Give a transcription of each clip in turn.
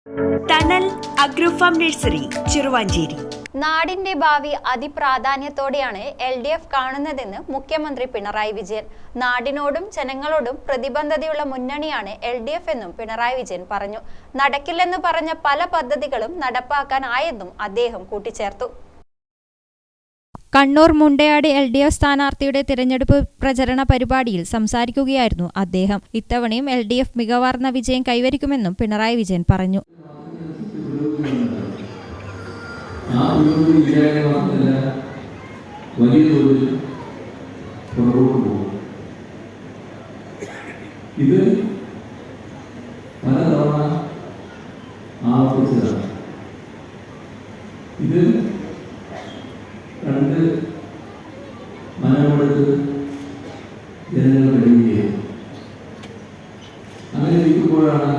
Tunnel അഗ്രോഫാം nursery Cheruvanchery. നാടിന്റെ ഭാവി അതിപ്രാധാന്യത്തോടെയാണ് LDF കാണുന്നതെന്ന് മുഖ്യമന്ത്രി പിണറായി വിജയൻ. നാടിനോടും ജനങ്ങളോടും പ്രതിബദ്ധതയുള്ള മുന്നണിയാണ് LDF എന്നും പിണറായി വിജയൻ പറഞ്ഞു. നടക്കില്ലെന്ന് പറഞ്ഞ പല പദ്ധതികളും നടപ്പാക്കാനായെന്നും അദ്ദേഹം കൂട്ടിച്ചേർത്തു. കണ്ണൂർ മുണ്ടയാട് LDF സ്ഥാനാർത്ഥിയുടെ തിരഞ്ഞെടുപ്പ് പ്രചരണ പരിപാടിയിൽ സംസാരിക്കുകയായിരുന്നു അദ്ദേഹം. ഇത്തവണയും LDF മികവാർന്ന വിജയം കൈവരിക്കുമെന്നും പിണറായി വിജയൻ പറഞ്ഞു. ഇത് പലതവണ ആവർത്തിച്ചതാണ്. ഇത് കണ്ട് മനമെടുത്ത് ജനങ്ങൾ കഴിയുകയും അങ്ങനെ ഇരിക്കുമ്പോഴാണ്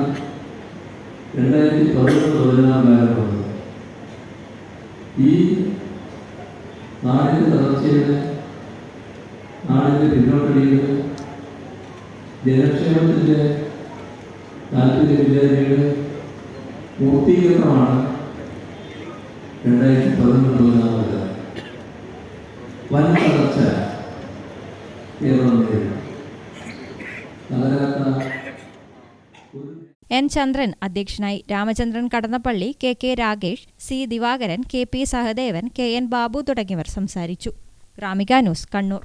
2011-14 കാലം ഈ നാടിൻ്റെ തളർച്ചയുടെ, നാടിൻ്റെ പിന്നോട്ടടിയുടെ, ജനക്ഷേമത്തിൻ്റെ താല്പര്യമില്ലായ്മയുടെ പൂർത്തീകരണമാണ് 2011-14 വൻ തളർച്ച കേരളം നേരിടും. N. ചന്ദ്രൻ അധ്യക്ഷനായി. Ramachandran Kadannappally, KK Ragesh, C. Divakaran, KP Sahadevan, KN Babu തുടങ്ങിയവർ സംസാരിച്ചു. ഗ്രാമിക ന്യൂസ്, കണ്ണൂർ.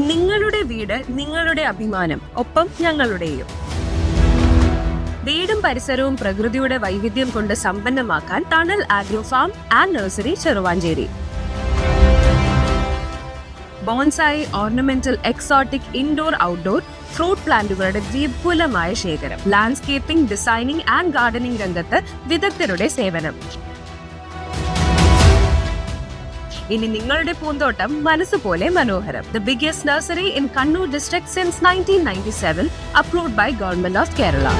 നിങ്ങളുടെ വീട്, നിങ്ങളുടെ അഭിമാനം, ഒപ്പം ഞങ്ങളുടെയും. വീടും പരിസരവും പ്രകൃതിയുടെ വൈവിധ്യം കൊണ്ട് സമ്പന്നമാക്കാൻ tunnel agro farm and nursery Cheruvancheri. Bonsai, ornamental, exotic, indoor, outdoor fruit പ്ലാന്റുകളുടെ വിപുലമായ ശേഖരം. ലാൻഡ്സ്കേപ്പിംഗ്, ഡിസൈനിംഗ് ആൻഡ് ഗാർഡനിംഗ് രംഗത്ത് വിദഗ്ധരുടെ സേവനം. ഇനി നിങ്ങളുടെ പൂന്തോട്ടം മനസ്സുപോലെ മനോഹരം. The biggest nursery in Kannur district since 1997, approved by Government of Kerala.